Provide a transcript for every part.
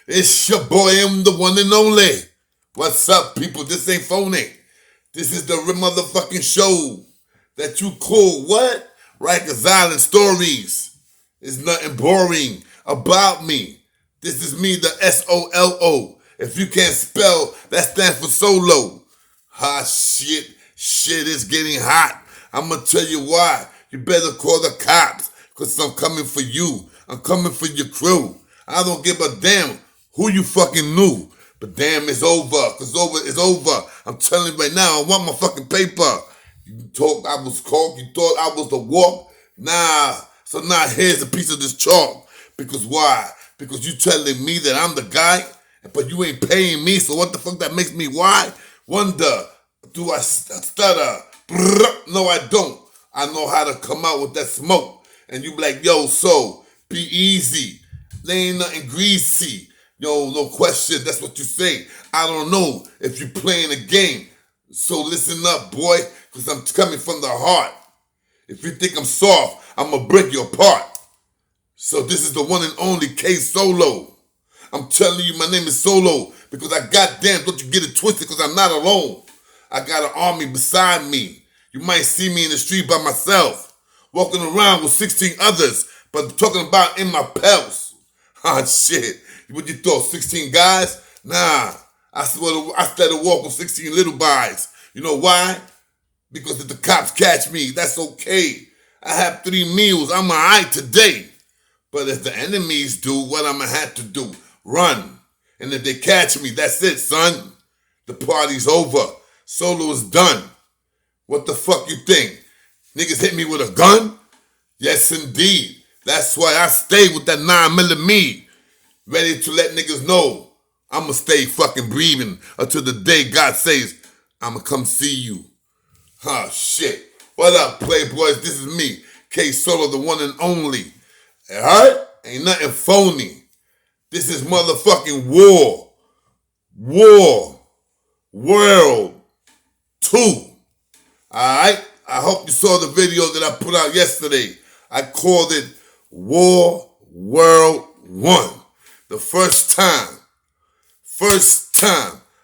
It's your boy, I'm the one and only. What's up, people? This ain't phony. This is the motherfucking show that you call what? Rikers Island Stories. It's nothing boring about me. This is me, the SOLO. If you can't spell, that stands for solo. Shit is getting hot. I'm gonna tell you why. You better call the cops, cause I'm coming for you. I'm coming for your crew. I don't give a damn who you fucking knew. But damn, it's over. Cause it's over. I'm telling you right now, I want my fucking paper. You thought I was caught. You thought I was the walk. Nah. So now here's a piece of this chalk. Because why? Because you telling me that I'm the guy, but you ain't paying me. So what the fuck that makes me why? Wonder, do I stutter? No, I don't. I know how to come out with that smoke. And you be like, yo, so be easy. There ain't nothing greasy. Yo, no question. That's what you say. I don't know if you playing a game. So listen up, boy, because I'm coming from the heart. If you think I'm soft, I'm going to break you apart. So this is the one and only K Solo. I'm telling you, my name is Solo because I goddamn, don't you get it twisted, because I'm not alone. I got an army beside me. You might see me in the street by myself, walking around with 16 others, but talking about in my pels. Shit. What you thought, 16 guys? Nah. I started walking 16 little boys. You know why? Because if the cops catch me, that's okay. I have 3 meals. I'm all right today. But if the enemies do, what I'm going to have to do? Run. And if they catch me, that's it, son. The party's over. Solo is done. What the fuck you think? Niggas hit me with a gun? Yes, indeed. That's why I stay with that 9mm. Ready to let niggas know I'ma stay fucking breathing until the day God says I'ma come see you. Shit. What up, playboys? This is me, K Solo, the one and only. Alright? Ain't nothing phony. This is motherfucking war. World 2. Alright? I hope you saw the video that I put out yesterday. I called it War World 1. The first time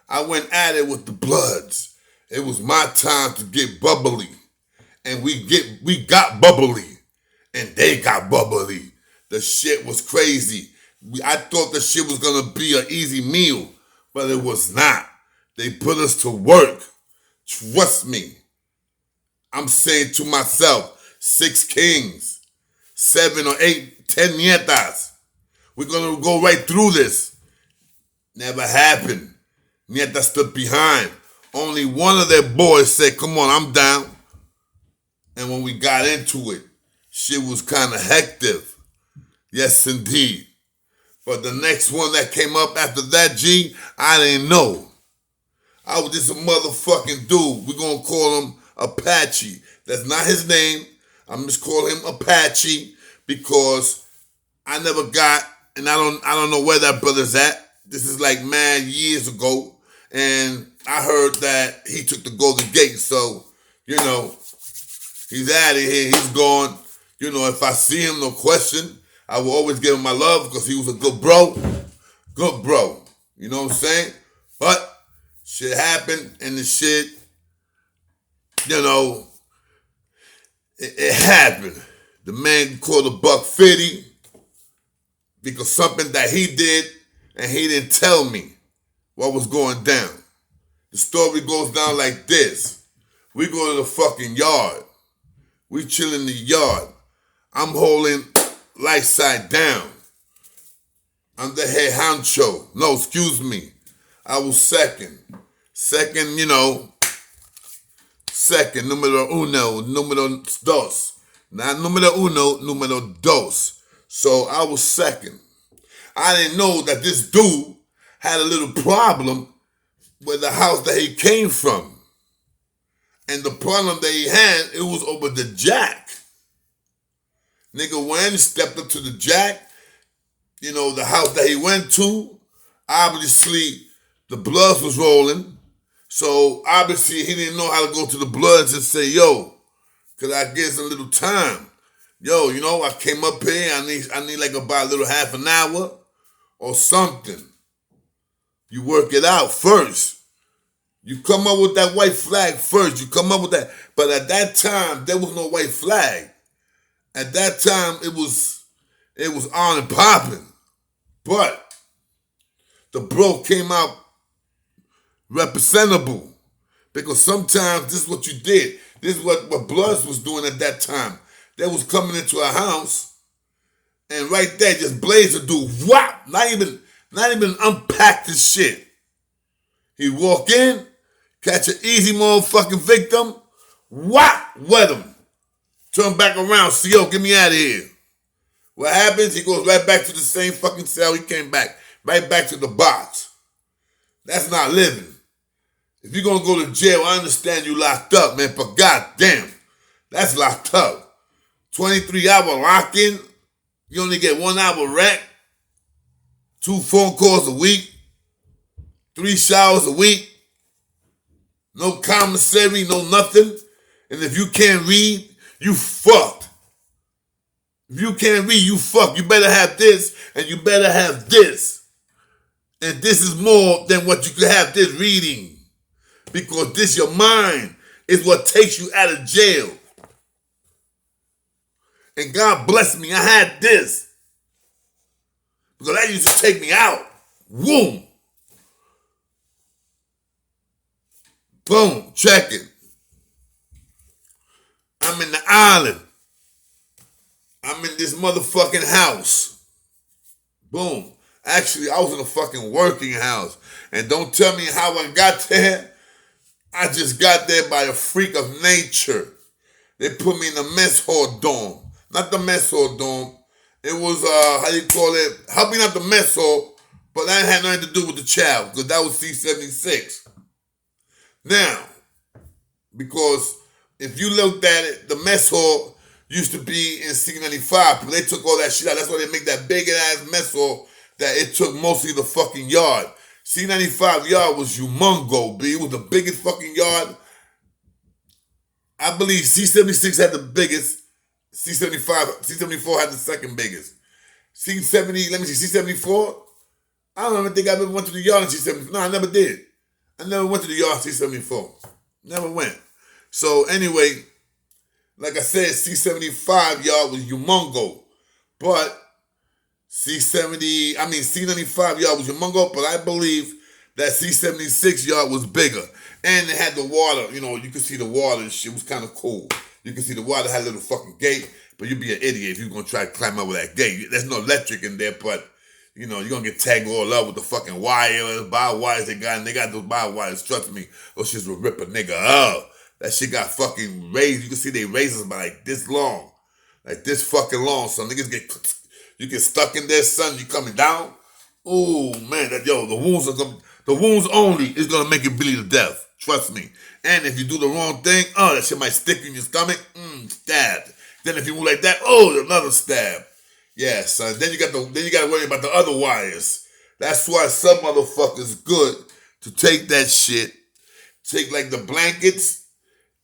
I went at it with the Bloods. It was my time to get bubbly. And we got bubbly. And they got bubbly. The shit was crazy. I thought the shit was gonna be an easy meal, but it was not. They put us to work. Trust me. I'm saying to myself, 6 kings, 7 or 8, 10 nietas. We're going to go right through this. Never happened. Nieta stood behind. Only one of their boys said, come on, I'm down. And when we got into it, shit was kind of hectic. Yes, indeed. But the next one that came up after that, G, I didn't know. I was just a motherfucking dude. We're going to call him Apache. That's not his name. I'm just calling him Apache because I never got, and I don't know where that brother's at. This is like mad years ago. And I heard that he took the Golden Gate. So, you know, he's out of here. He's gone. You know, if I see him, no question, I will always give him my love because he was a good bro. Good bro. You know what I'm saying? But shit happened and the shit, you know, it happened. The man called $150 because something that he did and he didn't tell me what was going down. The story goes down like this. We go to the fucking yard. We chill in the yard. I'm holding light side down. I'm the head honcho. No, excuse me. I was second. Second, you know, second, número uno, número dos. Not número uno, número dos. So I was second. I didn't know that this dude had a little problem with the house that he came from. And the problem that he had, it was over the jack. Nigga went, stepped up to the jack. You know, the house that he went to, obviously the Bloods was rolling. So obviously he didn't know how to go to the Bloods and say, yo, could I get some little time? Yo, you know, I came up here, I need like about a little half an hour or something. You work it out first. You come up with that white flag first. You come up with that. But at that time, there was no white flag. At that time, it was on and popping. But the bro came out representable. Because sometimes this is what you did. This is what Bloods was doing at that time. They was coming into a house, and right there, just blaze a dude. Whop! Not even unpack the shit. He walk in, catch an easy motherfucking victim, whop! Wet him. Turn back around, see, yo, get me out of here. What happens? He goes right back to the same fucking cell he came back. Right back to the box. That's not living. If you're gonna go to jail, I understand you locked up, man, but goddamn, that's locked up. 23-hour lock-in, you only get 1 hour rent, 2 phone calls a week, 3 showers a week, no commissary, no nothing. And if you can't read, you fucked. If you can't read, you fucked. You better have this, and you better have this. And this is more than what you could have this reading. Because this, your mind, is what takes you out of jail. And God bless me, I had this. Because that used to take me out. Boom. Boom, check it. I'm in the island. I'm in this motherfucking house. Boom. Actually, I was in a fucking working house. And don't tell me how I got there. I just got there by a freak of nature. They put me in the mess hall dorm. Not the mess hall dorm. It was, how do you call it? Helping out the mess hall, but that had nothing to do with the child, because that was C-76. Now, because if you looked at it, the mess hall used to be in C-95, but they took all that shit out. That's why they make that big-ass mess hall that it took mostly the fucking yard. C-95 yard was humongo, B. It was the biggest fucking yard. I believe C-76 had the biggest. C-74 had the second biggest. C-70, let me see, C-74? I don't even think I ever went to the yard in C-74. No, I never did. I never went to the yard in C-74. Never went. So anyway, like I said, C-75 yard was humongo. But C-95 yard was humongo, but I believe that C-76 yard was bigger. And it had the water, you could see the water and shit. It was kind of cool. You can see the water had a little fucking gate, but you'd be an idiot if you're going to try to climb over that gate. There's no electric in there, but, you're going to get tagged all up with the fucking wire, barbed wires they got, and they got those barbed wires, trust me. Those shits will rip a nigga up. That shit got fucking raised. You can see they razors by like this long. Like this fucking long, so niggas you get stuck in there, son, you coming down. Oh, man, the wounds only is going to make you bleed to death. Trust me. And if you do the wrong thing, that shit might stick in your stomach. Stabbed. Then if you move like that, another stab. Yeah, son. Then you got to worry about the other wires. That's why some motherfuckers good to take that shit. Take like the blankets.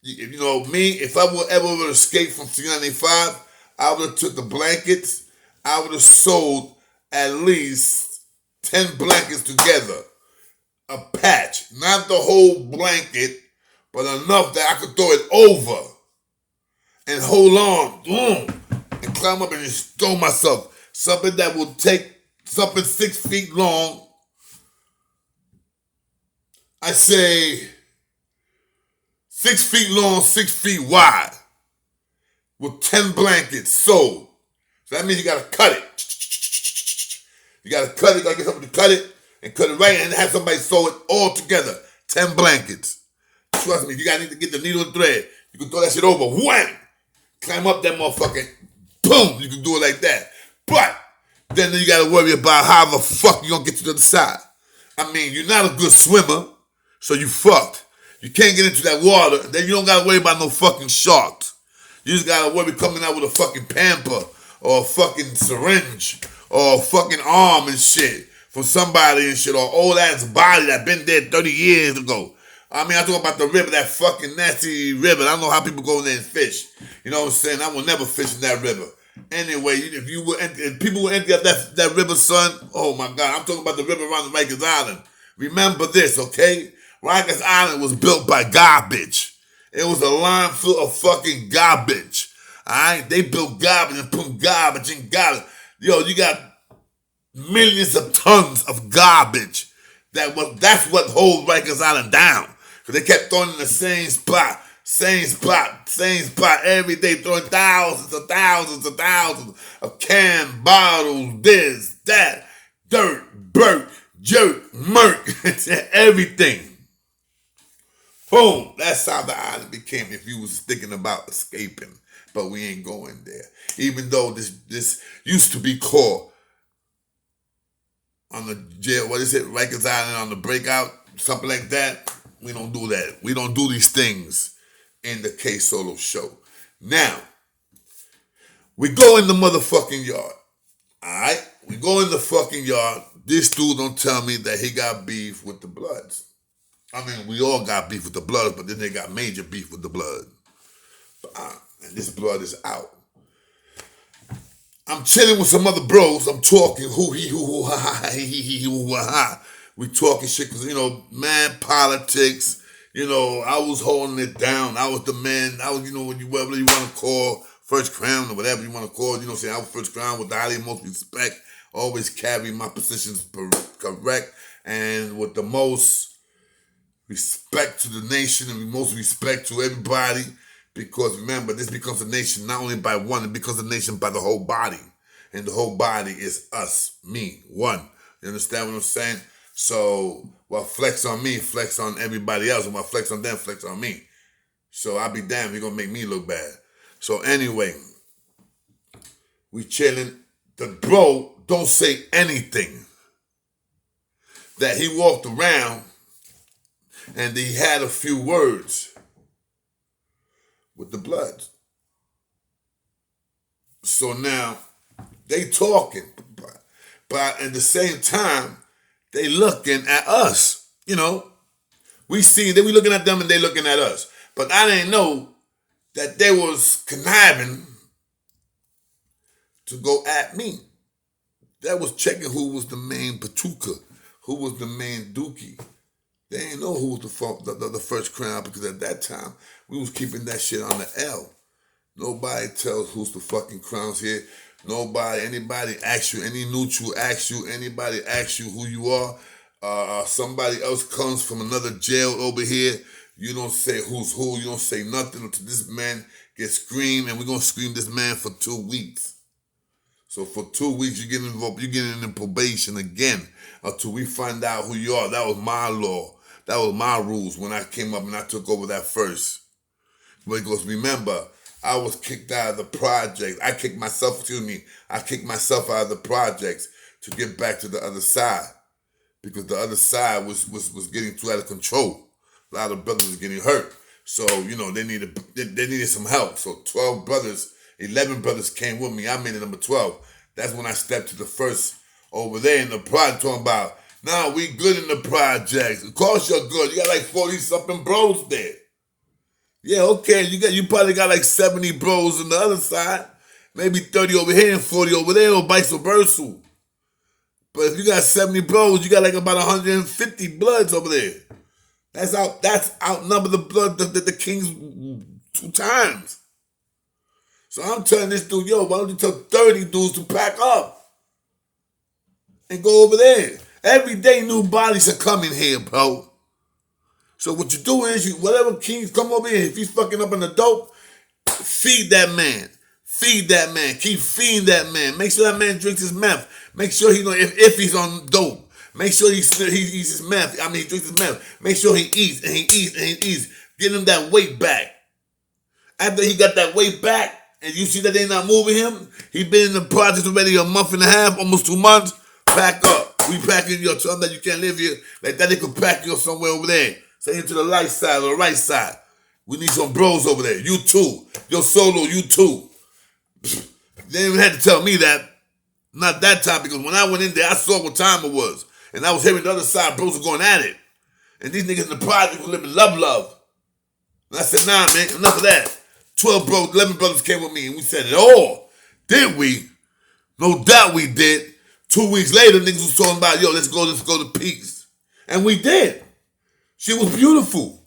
Me, if I would ever escape from C-95, I would have took the blankets. I would have sold at least 10 blankets together. A patch, not the whole blanket, but enough that I could throw it over and hold on, boom, and climb up and just throw myself. Something that will take something 6 feet long. I say 6 feet long, 6 feet wide, with 10 blankets sold. So that means you gotta cut it. You gotta cut it, gotta get something to cut it. And cut it right and have somebody sew it all together. 10 blankets. Trust me, you gotta need to get the needle and thread. You can throw that shit over. Wham! Climb up that motherfucker. Boom! You can do it like that. But then you gotta worry about how the fuck you gonna get to the other side. I mean, you're not a good swimmer, so you fucked. You can't get into that water. Then you don't gotta worry about no fucking sharks. You just gotta worry coming out with a fucking pamper or a fucking syringe or a fucking arm and shit. From somebody and shit, or old ass body that been dead 30 years ago. I mean, I talk about the river, that fucking nasty river. I don't know how people go in there and fish. You know what I'm saying? I will never fish in that river. Anyway, if people will empty out that river, son, oh my God, I'm talking about the river around the Rikers Island. Remember this, okay? Rikers Island was built by garbage. It was a line full of fucking garbage. Alright? They built garbage and put garbage in garbage. Yo, you got millions of tons of garbage. That's what holds Rikers Island down. Because they kept throwing in the same spot every day, throwing thousands of canned bottles, this, that, dirt, jerk, murk, everything. Boom, that's how the island became if you was thinking about escaping. But we ain't going there. Even though this used to be called on the jail, what is it, Rikers Island on the breakout, something like that. We don't do that. We don't do these things in the K Solo show. Now, we go in the motherfucking yard. Alright? We go in the fucking yard. This dude don't tell me that he got beef with the Bloods. I mean, we all got beef with the Bloods, but then they got major beef with the Blood. And this Blood is out. I'm chilling with some other bros. I'm talking hoo ha ha he hoo ha ha. We talking shit because, mad politics. I was holding it down. I was the man. I was, whatever you want to call first crown or whatever you want to call. Saying I was first crown with the highly most respect. Always carry my positions correct and with the most respect to the nation and the most respect to everybody. Because remember, this becomes a nation not only by one, it becomes a nation by the whole body. And the whole body is us, me, one. You understand what I'm saying? So, what flex on me, flex on everybody else. And what flex on them, flex on me. So, I'll be damned, you're going to make me look bad. So, anyway, we chilling. The bro don't say anything. That he walked around and he had a few words with the Bloods. So now, they talking. But at the same time, they looking at us. We see that we looking at them and they looking at us. But I didn't know that they was conniving to go at me. That was checking who was the main Patuka, who was the main Dookie. They didn't know who was the first crown because at that time, we was keeping that shit on the L. Nobody tells who's the fucking crowns here. Anybody asks you, any neutral asks you, anybody asks you who you are, somebody else comes from another jail over here, you don't say who's who, you don't say nothing until this man gets screamed, and we're going to scream this man for 2 weeks. So for 2 weeks, you're getting in probation again until we find out who you are. That was my law. That was my rules when I came up and I took over that first. Because remember, I was kicked out of the project. I kicked myself out of the projects to get back to the other side. Because the other side was getting too out of control. A lot of brothers was getting hurt. So, they needed some help. So 11 brothers came with me. I made it number 12. That's when I stepped to the first over there in the project talking about, nah, we good in the projects. Of course you're good. You got like 40-something bros there. Yeah, okay, you probably got like 70 bros on the other side, maybe 30 over here and 40 over there, or vice versa. But if you got 70 bros, you got like about 150 Bloods over there. That's outnumber the Blood the Kings 2 times. So I'm telling this dude, why don't you tell 30 dudes to pack up and go over there? Every day new bodies are coming here, bro. So what you do is, whatever Kings come over here, if he's fucking up in the dope, feed that man. Feed that man. Keep feeding that man. Make sure that man drinks his meth. Make sure he know if he's on dope. Make sure he eats his meth. He drinks his meth. Make sure he eats and he eats and he eats. Get him that weight back. After he got that weight back, and you see that they not moving him, he been in the project already a month and a half, almost 2 months. Pack up. We packing you up. Tell them that you can't live here. Like that, they could pack you up somewhere over there. Say into the light side or the right side. We need some bros over there. You too. Yo, Solo, you too. They didn't even have to tell me that. Not that time, because when I went in there, I saw what time it was. And I was hearing the other side, bros were going at it. And these niggas in the project were living love. And I said, nah, man, enough of that. 11 brothers came with me, and we said it all. Did we? No doubt we did. 2 weeks later, niggas was talking about, yo, let's go to Peace. And we did. She was beautiful.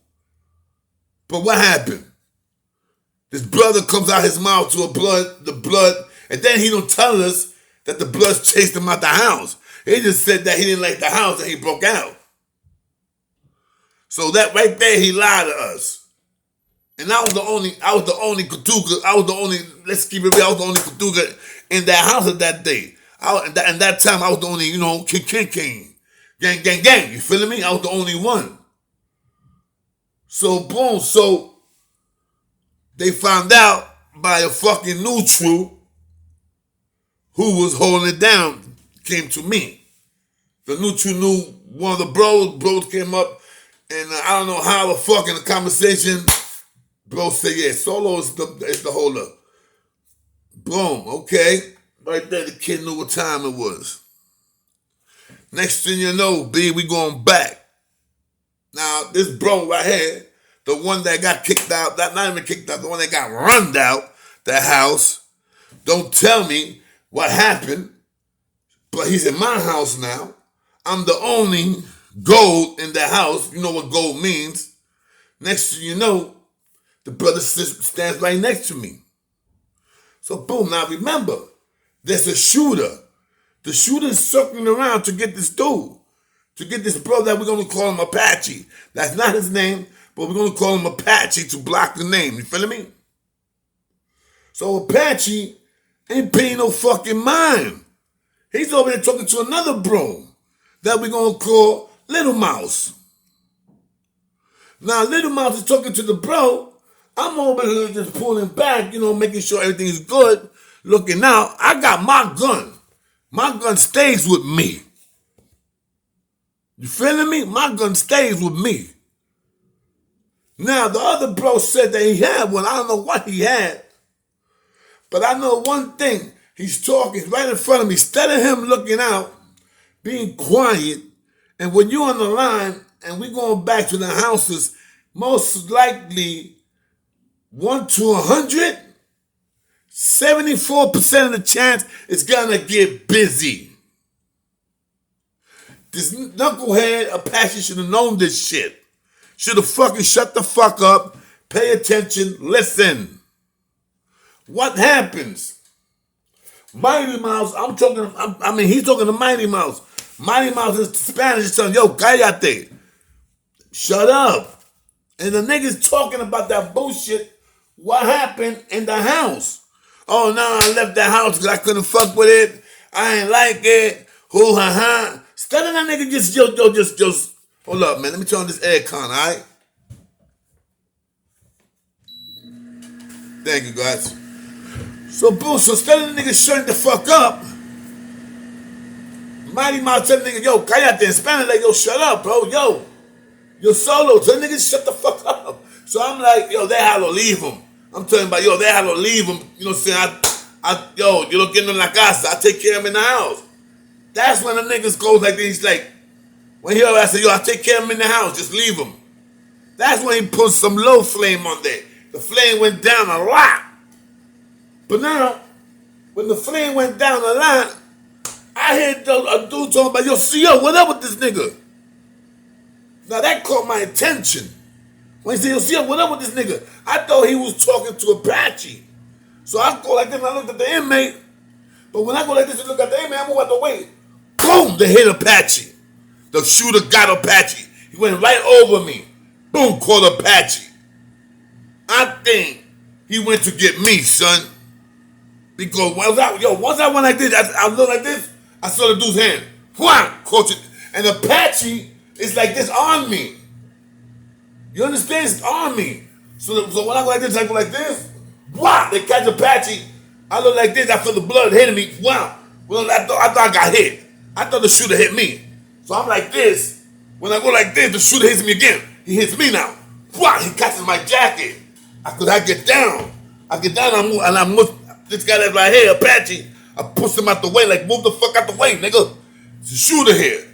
But what happened? This brother comes out his mouth to the blood, and then he don't tell us that the Bloods chased him out the house. He just said that he didn't like the house and he broke out. So that right there, he lied to us. And I was the only Katuka, let's keep it real, I was the only Katuka in that house at that day. And that time, I was the only, king. Gang. You feeling me? I was the only one. So, boom. So, they found out by a fucking neutral who was holding it down, came to me. The neutral knew one of the bros came up, and I don't know how the fuck in the conversation, bro said, yeah, Solo is the holder. Boom, okay. Right there, the kid knew what time it was. Next thing you know, B, we going back. Now, this bro right here, the one that got kicked out, not even kicked out, the one that got runned out the house, don't tell me what happened, but he's in my house now. I'm the only gold in the house. You know what gold means. Next thing you know, the brother stands right next to me. So boom, now remember, there's a shooter. The shooter is circling around to get this dude, to get this brother that we're going to call him Apache. That's not his name, but we're going to call him Apache to block the name. You feeling me? So Apache ain't paying no fucking mind. He's over there talking to another bro that we're going to call Little Mouse. Now, Little Mouse is talking to the bro. I'm over here just pulling back, making sure everything's good, looking out. I got my gun. My gun stays with me. You feeling me? My gun stays with me. Now, the other bro said that he had one. I don't know what he had. But I know one thing. He's talking right in front of me. Instead of him looking out, being quiet, and when you're on the line and we're going back to the houses, most likely 1 to 100, 74% of the chance it's gonna get busy. This knucklehead Apache should have known this shit. Should have fucking shut the fuck up, pay attention, listen. What happens? Mighty Mouse, he's talking to Mighty Mouse. Mighty Mouse in Spanish is telling, yo, cállate. Shut up. And the niggas talking about that bullshit, what happened in the house. Oh, no, I left the house because I couldn't fuck with it. I ain't like it. Hoo ha ha. Instead of that nigga just, hold up, man. Let me turn on this aircon, all right? Thank you, guys. So, boom, so instead of the nigga shutting the fuck up, Mighty Mouse tell the nigga, yo, cállate in Spanish, like, yo, shut up, bro, yo Solo, tell the nigga shut the fuck up. So I'm like, yo, they had to leave him. I'm talking about, yo, they had to leave him. You know what I'm saying? Yo, you look in la casa, I take care of him in the house. That's when the niggas goes like this. He's like, when he I said, yo, I take care of him in the house, just leave him. That's when he put some low flame on there. The flame went down a lot. But now, when the flame went down a lot, I heard a dude talking about, yo, what up with this nigga? Now that caught my attention. When he said, yo, what up with this nigga? I thought he was talking to Apache. So I go like this and I looked at the inmate. But when I go like this and look at the inmate, I move out the way. Boom, they hit Apache. The shooter got Apache. He went right over me. Boom, caught Apache. I think he went to get me, son. Because once I went like this, I looked like this, I saw the dude's hand. Wham, caught it. And Apache is like this on me. You understand? It's on me. So when I go like this, I go like this. Wow! They catch Apache. I look like this. I feel the blood hitting me. Wow! Well, I thought I got hit. I thought the shooter hit me. So I'm like this. When I go like this, the shooter hits me again. He hits me now. Wow! He catches my jacket. I get down. And I move. This guy that's right here, Apache. I pushed him out the way. Like, move the fuck out the way, nigga. There's a shooter here.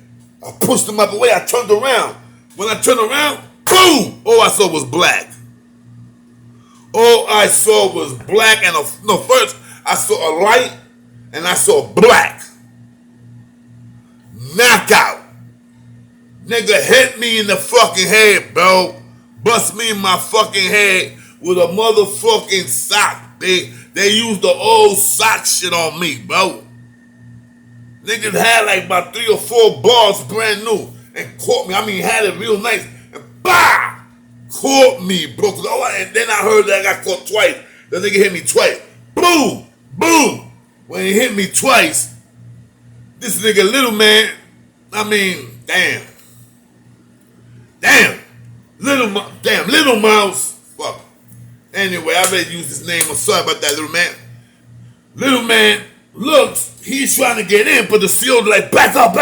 I pushed him out the way. I turned around. When I turned around, boom! All I saw was black. All I saw was black. And first, I saw a light and I saw black. Knockout. Nigga hit me in the fucking head, bro. Bust me in my fucking head with a motherfucking sock. They used the old sock shit on me, bro. Niggas had like about 3 or 4 bars brand new and caught me. I mean, had it real nice. And bah! Caught me, bro. And then I heard that I got caught twice. The nigga hit me twice. Boom! Boom! When he hit me twice, this nigga little man, I mean, damn. Little mouse. Fuck. Anyway, I already used his name. I'm sorry about that, little man. Little man looks, he's trying to get in, but the seal like, back up.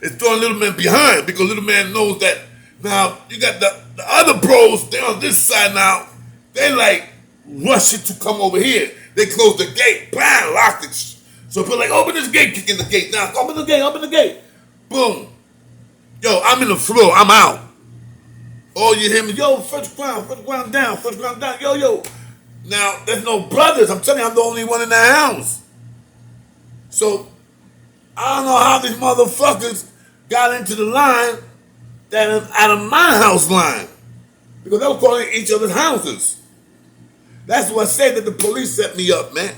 It's throwing little man behind because little man knows that now you got the other pros, they're on this side now. They like rushing to come over here. They close the gate, bam, locked it. So people like, open this gate, kicking the gate down. Open the gate. Boom. Yo, I'm in the floor, I'm out. Oh, you hear me? Yo, first ground down. Yo. Now, there's no brothers. I'm telling you, I'm the only one in the house. So, I don't know how these motherfuckers got into the line that is out of my house line. Because they were calling each other's houses. That's what I said that the police set me up, man.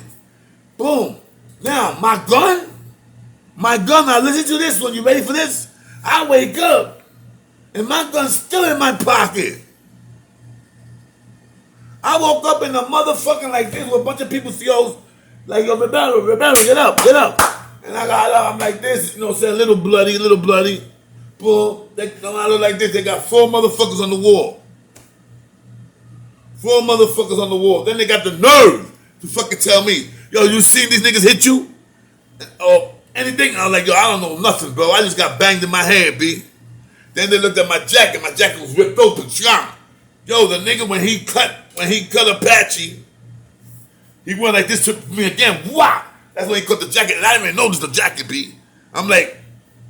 Boom. Now, my gun, now listen to this one. You ready for this? I wake up, and my gun's still in my pocket. I woke up in a motherfucking like this with a bunch of people COs, like, yo, Rebello, get up. And I got up, I'm like this, you know what I'm saying, little bloody. Boom, they come out like this, they got 4 motherfuckers on the wall. 4 motherfuckers on the wall. Then they got the nerve to fucking tell me, yo, you seen these niggas hit you? Or anything? I was like, yo, I don't know nothing, bro. I just got banged in my head, B. Then they looked at my jacket was ripped open, chomp. Yo, the nigga, when he cut Apache, he went like this to me again. Wow! That's when he cut the jacket, and I didn't even notice the jacket, B. I'm like,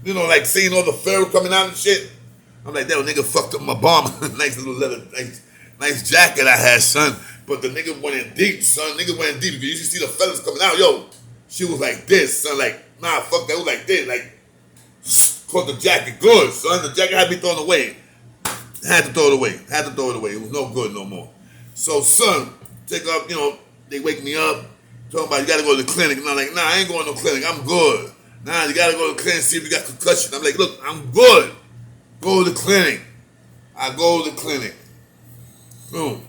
you know, like seeing all the fur coming out and shit. I'm like, that nigga fucked up my bomb. Nice little leather, nice jacket I had, son. But the nigga went in deep, son. Nigga went in deep. You should see the fellas coming out. Yo, she was like this, son. Like, nah, fuck that. It was like this. Like, caught the jacket good, son. The jacket had to be thrown away. Had to throw it away. It was no good no more. So, son, take up, you know, they wake me up, talking about you gotta go to the clinic. And I'm like, nah, I ain't going to the clinic. I'm good. Nah, you gotta go to the clinic and see if you got concussion. I'm like, look, I'm good. Go to the clinic. I go to the clinic. Boom.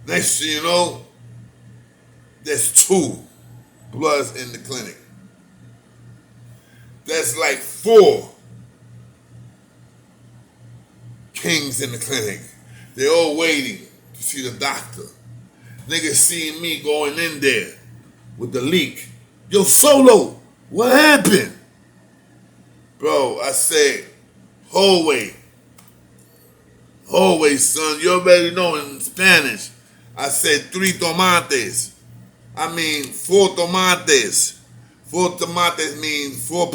Next thing you know, there's 2 bloods in the clinic. There's like 4 kings in the clinic. They all waiting to see the doctor. Niggas seeing me going in there with the leak. Yo, Solo, what happened? Bro, I said, hallway, son. You already know in Spanish. I said 3 tomates. I mean 4 tomates. 4 tomates means 4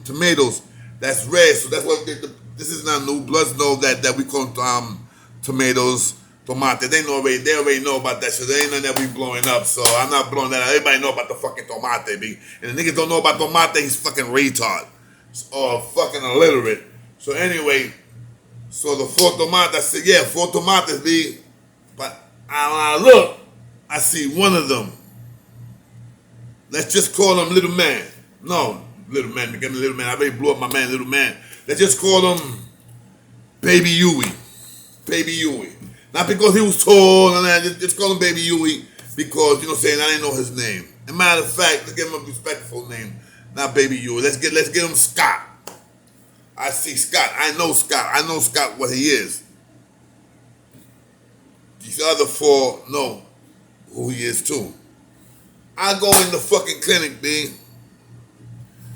tomatoes. That's red. So that's what this is not new. Bloods know that we call tomatoes, tomate. They already know about that shit. There ain't nothing that we blowing up. So I'm not blowing that up. Everybody know about the fucking tomate, B. And the niggas don't know about tomate, he's fucking retard. Or fucking illiterate. So anyway, so the 4 tomates, I said, yeah, 4 tomates, B. But when I look, I see one of them. Let's just call him Little Man. No, Little Man, became Little Man. I already blew up my man, Little Man. Let's just call him Baby Huey. Baby Huey. Not because he was tall and that, just call him Baby Huey because, you know what I'm saying, I didn't know his name. As a matter of fact, let's give him a respectful name. Not Baby Huey. Let's get him Scott. I see Scott. I know Scott what he is. These other 4 know who he is too. I go in the fucking clinic, B.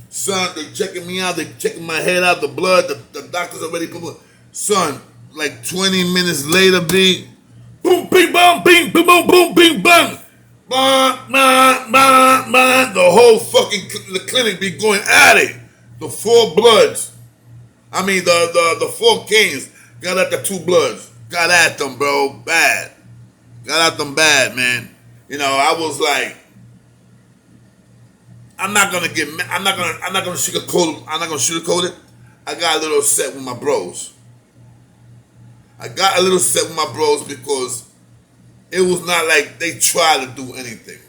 Son, they checking me out. They checking my head out, the blood. The doctors already put. Son, like 20 minutes later, B. Boom, bing, bong, bing, boom, boom, boom, bing, bang. Bang, bang, bang, bang. The whole fucking the clinic be going at it. The 4 bloods. I mean, the 4 kings got at the 2 bloods. Got at them, bro. Bad. Got at them bad, man. I was like, I'm not gonna sugarcoat it. I got a little upset with my bros. Because it was not like they tried to do anything.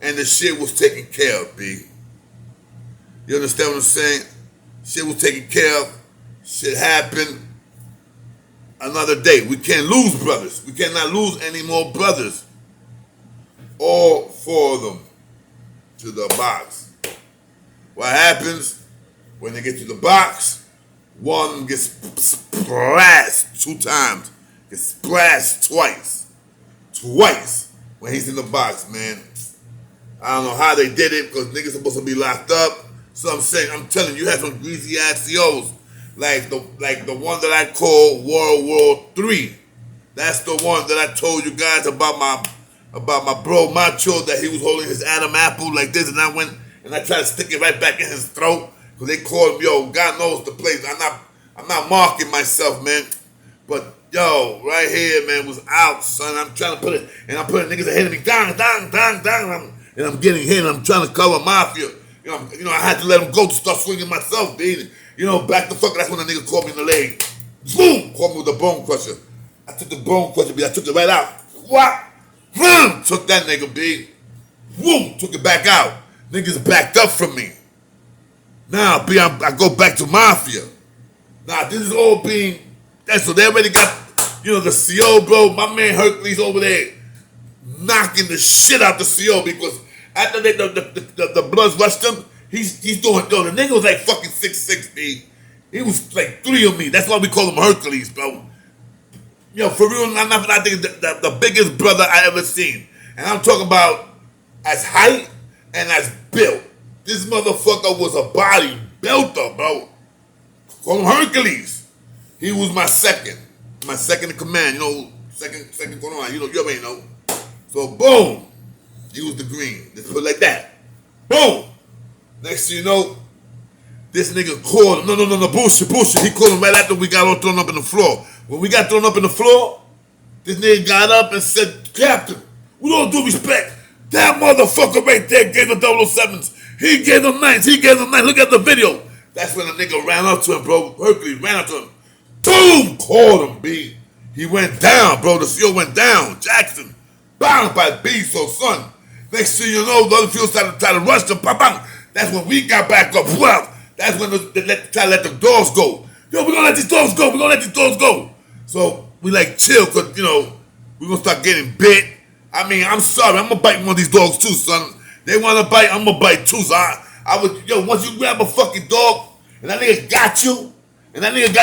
And the shit was taken care of, B. You understand what I'm saying? Shit was taken care of. Shit happened. Another day. We can't lose brothers. We cannot lose any more brothers. All four of them to the box. What happens when they get to the box? One gets splashed 2 times. Gets splashed twice. Twice when he's in the box, man. I don't know how they did it because niggas supposed to be locked up. So I'm telling you, have some greasy ass COs. Like the one that I call World War III. That's the one that I told you guys about my bro Macho, that he was holding his Adam apple like this, and I went and I tried to stick it right back in his throat because they called him, yo, God knows the place. I'm not marking myself, man, but yo, right here, man, was out, son. I'm trying to put it, and I'm putting niggas ahead of me, and I'm getting hit, and I'm trying to cover Mafia. I had to let him go to start swinging myself, baby. Back the fuck. That's when the nigga caught me in the leg. Boom! Caught me with the bone crusher. I took the bone crusher, B. I took it right out. What? Took that nigga, B. Boom! Took it back out. Niggas backed up from me. Now, B, I go back to Mafia. Now, this is all being... So they already got, the CO, bro. My man Hercules over there knocking the shit out the CO because after the Bloods rushed him, he's doing, the nigga was like fucking 6'6", B. He was like 3 of me. That's why we call him Hercules, bro. For real, I think the biggest brother I ever seen. And I'm talking about as height and as built. This motherfucker was a body belter, bro. Call him Hercules. He was my second in command, second going on, you already know. So boom, he was the green. Let's put it like that. Boom. Next thing you know, this nigga called him. No, bullshit. He called him right after we got all thrown up in the floor. When we got thrown up in the floor, this nigga got up and said, Captain, with all due respect, that motherfucker right there gave the 007s. He gave them 9s. Look at the video. That's when the nigga ran up to him, bro. Hercules ran up to him. Boom! Called him, B. He went down, bro. The CO went down. Jackson. Bound by B. So, son. Next thing you know, the other field started to rush him. Bang. That's when we got back up. Well, that's when they try to let the dogs go. Yo, we're going to let these dogs go. So, we like chill because, we're going to start getting bit. I mean, I'm sorry. I'm going to bite one of these dogs too, son. They want to bite, I'm going to bite too. So, once you grab a fucking dog and that nigga got you, because that nigga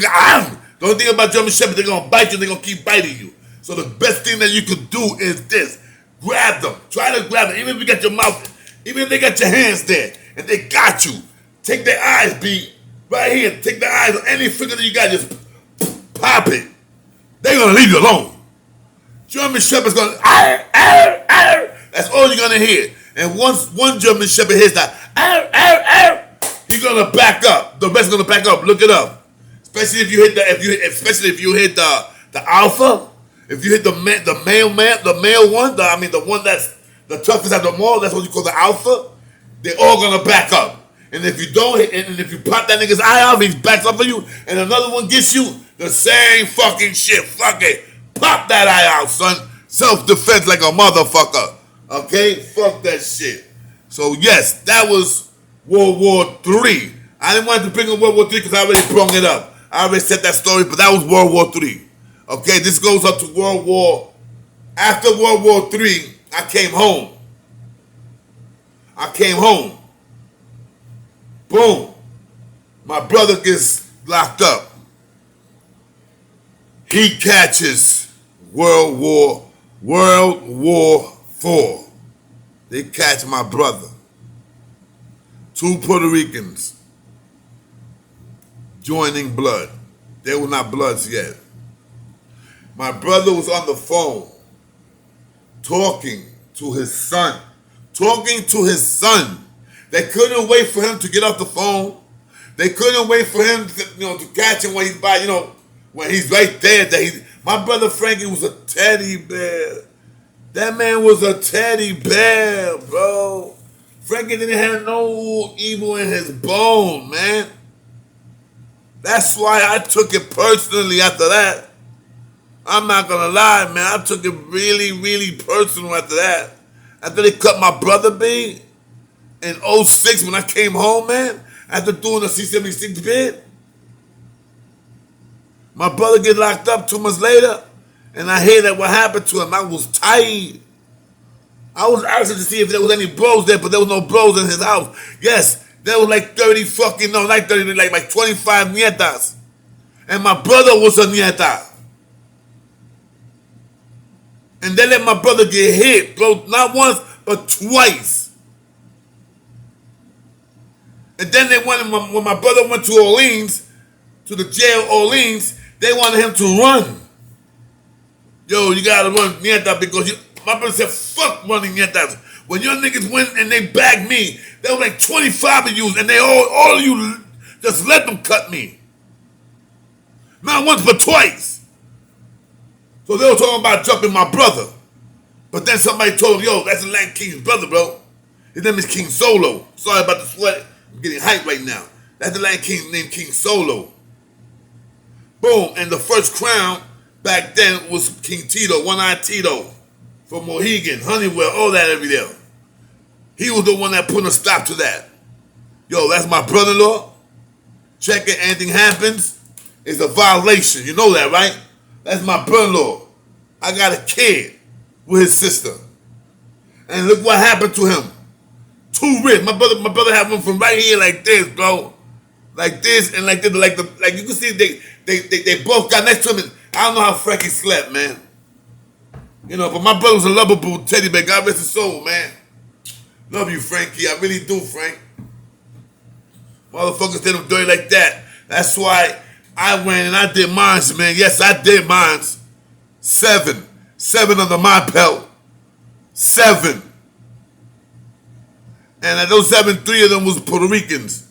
got, the only thing about German Shepherd, they're going to bite you, they're going to keep biting you. So the best thing that you could do is this. Grab them. Try to grab them. Even if you got your mouth, even if they got your hands there, and they got you, take their eyes, B, right here. Take their eyes on any finger that you got, just pop it. They're going to leave you alone. German Shepherd's going to, that's all you're going to hear. And once one German Shepherd hits that, he's going to back up. The rest is going to back up. Look it up. Especially if you hit the alpha. If you hit the male one, the one that's the toughest at the mall, that's what you call the alpha. They're all gonna back up. And if you don't hit, and if you pop that nigga's eye off, he backs up for you, and another one gets you, the same fucking shit. Fuck it, pop that eye out, son. Self-defense like a motherfucker. Okay, fuck that shit. So yes, that was World War III. I didn't want to bring up World War III because I already brought it up. I already said that story, but that was World War III. Okay, this goes up to after World War III, I came home. Boom. My brother gets locked up. He catches World War IV. They catch my brother. 2 Puerto Ricans joining blood. They were not Bloods yet. My brother was on the phone talking to his son. They couldn't wait for him to get off the phone. They couldn't wait for him to catch him when he's when he's right there. My brother Frankie was a teddy bear. That man was a teddy bear, bro. Frankie didn't have no evil in his bone, man. That's why I took it personally after that. I'm not gonna lie, man. I took it really, really personal after that. After they cut my brother B in '06 when I came home, man, after doing the C-76 bid, my brother get locked up 2 months later, and I hear that what happened to him. I was tired. I was asking to see if there was any bros there, but there was no bros in his house. Yes, there was like 30 fucking, no, like 30, like 25 nietas. And my brother was a nieta. And they let my brother get hit, bro, not once, but twice. And then they wanted, when my brother went to Orleans, to the jail Orleans, they wanted him to run. Yo, you gotta run nieta because my brother said, fuck running nietas. When your niggas went and they bagged me, there were like 25 of you, and they all of you just let them cut me. Not once, but twice. So they were talking about jumping my brother. But then somebody told him, yo, that's the Land King's brother, bro. His name is King Solo. Sorry about the sweat. I'm getting hyped right now. That's the Land King named King Solo. Boom. And the first crown back then was King Tito, One-Eyed Tito. From Mohegan, Honeywell, all that every day. He was the one that put a stop to that. Yo, that's my brother-in-law. Check it, anything happens, it's a violation. You know that, right? That's my brother-in-law. I got a kid with his sister. And look what happened to him. Too rich. My brother had one from right here like this, bro. Like this and like this, like you can see they both got next to him. And I don't know how Frankie slept, man. You know, but my brother was a lovable teddy bear. God rest his soul, man. Love you, Frankie. I really do, Frank. Motherfuckers did him dirty like that. That's why I went and I did mines, man. Yes, I did mines. 7 under my belt. 7. And at those 7, 3 of them was Puerto Ricans.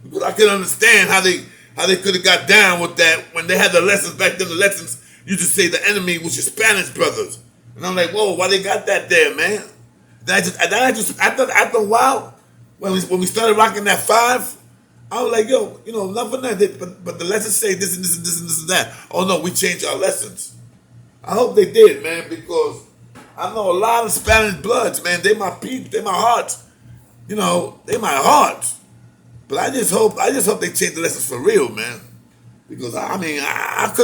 Because I can understand how they could have got down with that when they had the lessons back then. The lessons used to say the enemy was your Spanish brothers, and I'm like, whoa, why they got that there, man? Then I thought, wow, when we started rocking that 5, I was like, yo, you know, nothing that, but the lessons say this and this and this and this and that. Oh no, we changed our lessons. I hope they did, man, because I know a lot of Spanish bloods, man. They my peeps, they my hearts. You know, they my hearts. But I just hope they change the lessons for real, man. Because I mean, I could.